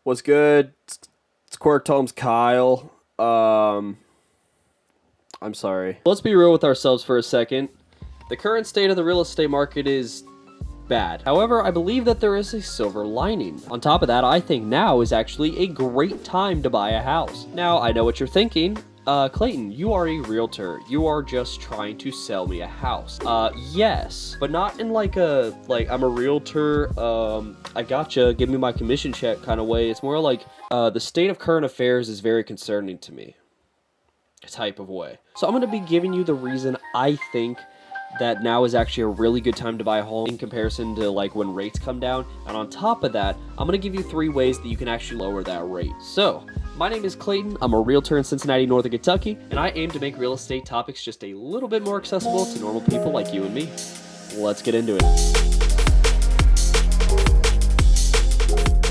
What's good? It's Quirk Tom's Kyle. I'm sorry. Let's be real with ourselves for a second. The current state of the real estate market is bad. However, I believe that there is a silver lining. On top of that, I think now is actually a great time to buy a house. Now, I know what you're thinking. Clayton, you are a realtor. You are just trying to sell me a house. Yes, but not in like I'm a realtor, I gotcha, give me my commission check kind of way. It's more like, the state of current affairs is very concerning to me type of way. So I'm going to be giving you the reason I think that now is actually a really good time to buy a home in comparison to like when rates come down. And on top of that, I'm going to give you 3 ways that you can actually lower that rate. So my name is Clayton. I'm a realtor in Cincinnati, Northern Kentucky, and I aim to make real estate topics just a little bit more accessible to normal people like you and me. Let's get into it.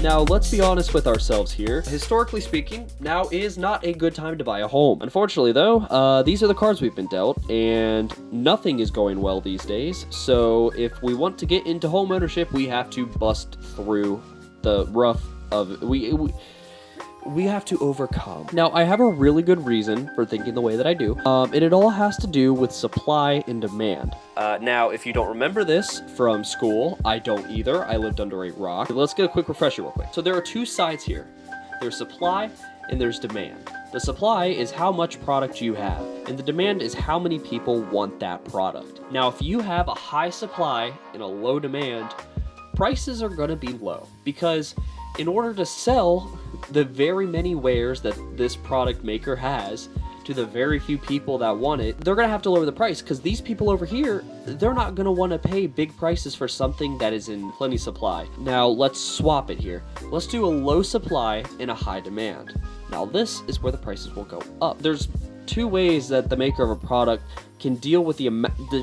Now, let's be honest with ourselves here. Historically speaking, now is not a good time to buy a home. Unfortunately, though, these are the cards we've been dealt, and nothing is going well these days. So if we want to get into home ownership, we have to bust through the rough of we have to overcome. Now, I have a really good reason for thinking the way that I do, and it all has to do with supply and demand. Now, if you don't remember this from school, I don't either. I lived under a rock. Let's get a quick refresher real quick. So there are 2 sides here. There's supply and there's demand. The supply is how much product you have, and the demand is how many people want that product. Now, if you have a high supply and a low demand, prices are going to be low, because in order to sell the very many wares that this product maker has to the very few people that want it, they're going to have to lower the price, because these people over here, they're not going to want to pay big prices for something that is in plenty supply. Now, let's swap it here. Let's do a low supply and a high demand. Now, this is where the prices will go up. There's 2 ways that the maker of a product can deal with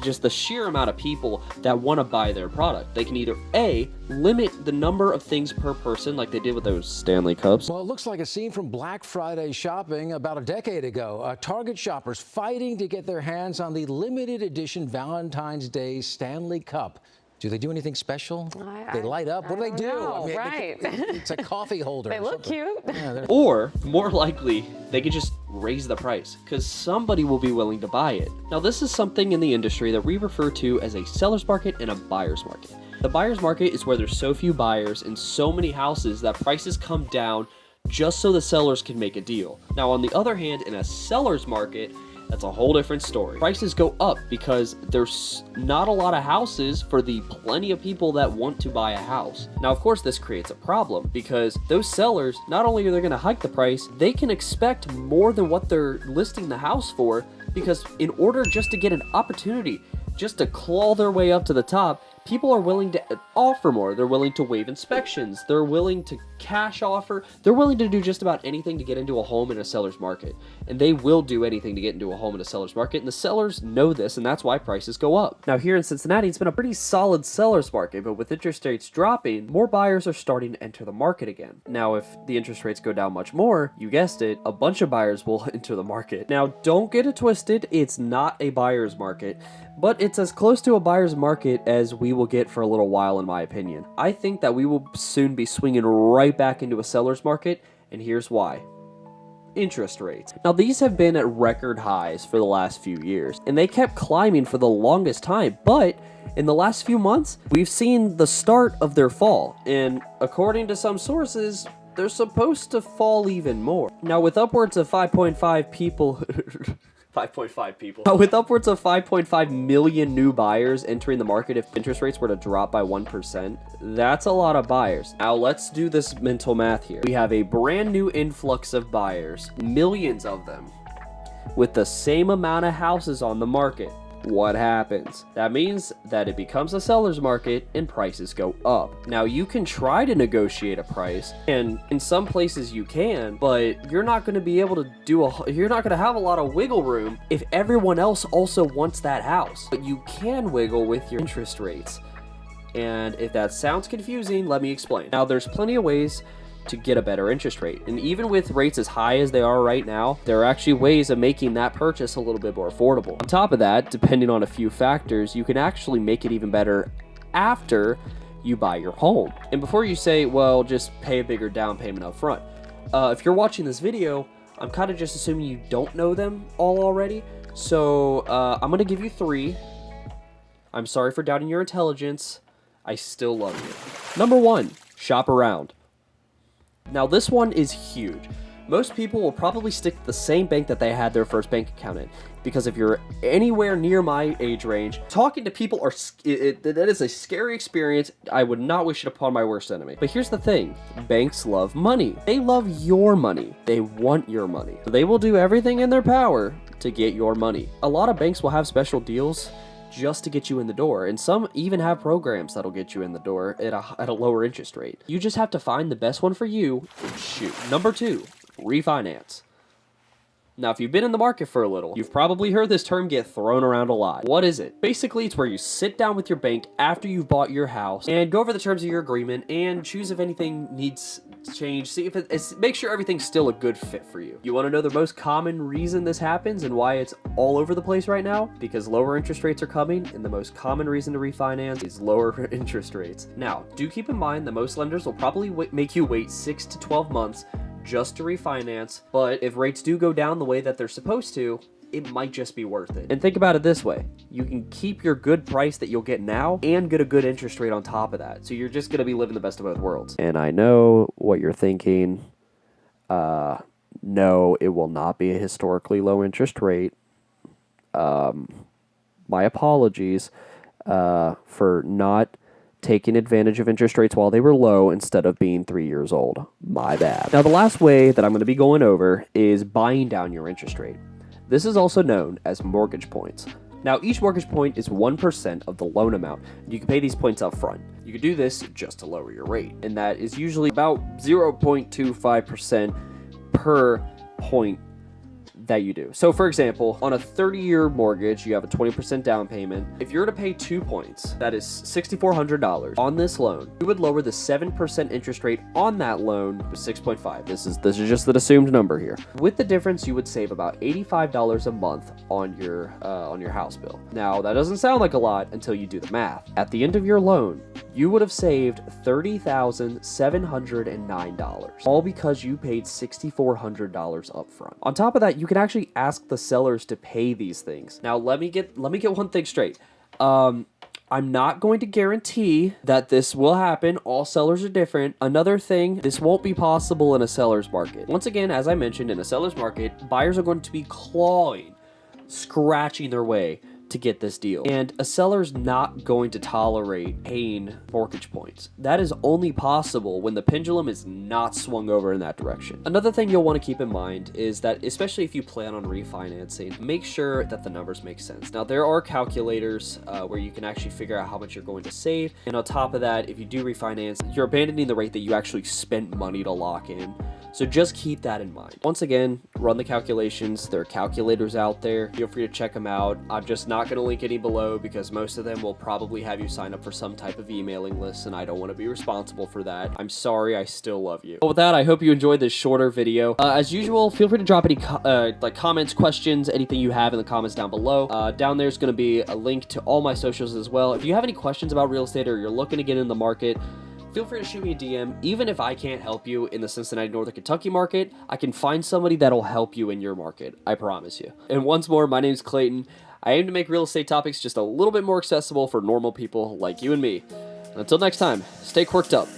just the sheer amount of people that want to buy their product. They can either A, limit the number of things per person like they did with those Stanley Cups. Well, it looks like a scene from Black Friday shopping about a decade ago. Target shoppers fighting to get their hands on the limited edition Valentine's Day Stanley Cup. Do they do anything special? They light up. What do they do? I mean, right. It's a coffee holder. They look cute. Yeah, or, more likely, they could just raise the price, because somebody will be willing to buy it. Now, this is something in the industry that we refer to as a seller's market and a buyer's market. The buyer's market is where there's so few buyers and so many houses that prices come down just so the sellers can make a deal. Now, on the other hand, in a seller's market, that's a whole different story. Prices go up because there's not a lot of houses for the plenty of people that want to buy a house. Now, of course, this creates a problem, because those sellers, not only are they going to hike the price, they can expect more than what they're listing the house for, because in order just to get an opportunity, just to claw their way up to the top, people are willing to offer more. They're willing to waive inspections. They're willing to cash offer. They're willing to do just about anything to get into a home in a seller's market. And they will do anything to get into a home in a seller's market. And the sellers know this, and that's why prices go up. Now, here in Cincinnati, it's been a pretty solid seller's market, but with interest rates dropping, more buyers are starting to enter the market again. Now, if the interest rates go down much more, you guessed it, a bunch of buyers will enter the market. Now, don't get it twisted. It's not a buyer's market, but it's as close to a buyer's market as we will get for a little while, in my opinion. I think that we will soon be swinging right back into a seller's market, and here's why. Interest rates. Now, these have been at record highs for the last few years, and they kept climbing for the longest time, but in the last few months, we've seen the start of their fall, and according to some sources, they're supposed to fall even more. Now, with upwards of 5.5 people... 5.5 people. With upwards of 5.5 million new buyers entering the market if interest rates were to drop by 1%, that's a lot of buyers. Now, let's do this mental math here. We have a brand new influx of buyers, millions of them, with the same amount of houses on the market. What happens? That means that it becomes a seller's market and prices go up. Now, you can try to negotiate a price, and in some places you can, but you're not going to be able to you're not going to have a lot of wiggle room if everyone else also wants that house. But you can wiggle with your interest rates. And if that sounds confusing, let me explain. Now, there's plenty of ways to get a better interest rate. And even with rates as high as they are right now, there are actually ways of making that purchase a little bit more affordable. On top of that, depending on a few factors, you can actually make it even better after you buy your home. And before you say, well, just pay a bigger down payment up front, if you're watching this video, I'm kind of just assuming you don't know them all already. So I'm going to give you 3. I'm sorry for doubting your intelligence. I still love you. Number 1, shop around. Now this one is huge. Most people will probably stick to the same bank that they had their first bank account in, because if you're anywhere near my age range, talking to people that is a scary experience. I would not wish it upon my worst enemy. But here's the thing, banks love money. They love your money. They want your money. So they will do everything in their power to get your money. A lot of banks will have special deals just to get you in the door, and some even have programs that'll get you in the door at a lower interest rate. You just have to find the best one for you and shoot. Number 2, refinance. Now, if you've been in the market for a little, you've probably heard this term get thrown around a lot. What is it? Basically, it's where you sit down with your bank after you've bought your house and go over the terms of your agreement and choose if anything needs to change. See if make sure everything's still a good fit for you. You want to know the most common reason this happens and why it's all over the place right now? Because lower interest rates are coming, and the most common reason to refinance is lower interest rates. Now, do keep in mind that most lenders will probably make you wait 6 to 12 months just to refinance, but if rates do go down the way that they're supposed to, it might just be worth it. And think about it this way, you can keep your good price that you'll get now and get a good interest rate on top of that, so you're just going to be living the best of both worlds. And I know what you're thinking, no, it will not be a historically low interest rate. My apologies for not taking advantage of interest rates while they were low instead of being 3 years old. My bad. Now, the last way that I'm going to be going over is buying down your interest rate. This is also known as mortgage points. Now, each mortgage point is 1% of the loan amount. You can pay these points up front. You can do this just to lower your rate, and that is usually about 0.25% per point that you do. So for example, on a 30-year mortgage, you have a 20% down payment. If you're to pay 2 points, that is $6,400 on this loan, you would lower the 7% interest rate on that loan to 6.5. This is just an assumed number here. With the difference, you would save about $85 a month on your house bill. Now, that doesn't sound like a lot until you do the math. At the end of your loan, you would have saved $30,709, all because you paid $6,400 up front. On top of that, you can actually ask the sellers to pay these things. Now, let me get one thing straight. I'm not going to guarantee that this will happen. All sellers are different. Another thing, this won't be possible in a seller's market. Once again, as I mentioned, in a seller's market, buyers are going to be clawing, scratching their way to get this deal. And a seller's not going to tolerate paying mortgage points. That is only possible when the pendulum is not swung over in that direction. Another thing you'll want to keep in mind is that, especially if you plan on refinancing, make sure that the numbers make sense. Now, there are calculators where you can actually figure out how much you're going to save. And on top of that, if you do refinance, you're abandoning the rate that you actually spent money to lock in. So just keep that in mind. Once again, run the calculations. There are calculators out there. Feel free to check them out. I'm just not going to link any below because most of them will probably have you sign up for some type of emailing list, and I don't want to be responsible for that. I'm sorry, I still love you. But with that, I hope you enjoyed this shorter video. As usual, feel free to drop any comments, questions, anything you have in the comments down below. Down there's going to be a link to all my socials as well. If you have any questions about real estate or you're looking to get in the market, feel free to shoot me a DM. Even if I can't help you in the Cincinnati, Northern Kentucky market, I can find somebody that'll help you in your market. I promise you. And once more, my name's Clayton. I aim to make real estate topics just a little bit more accessible for normal people like you and me. And until next time, stay quirked up.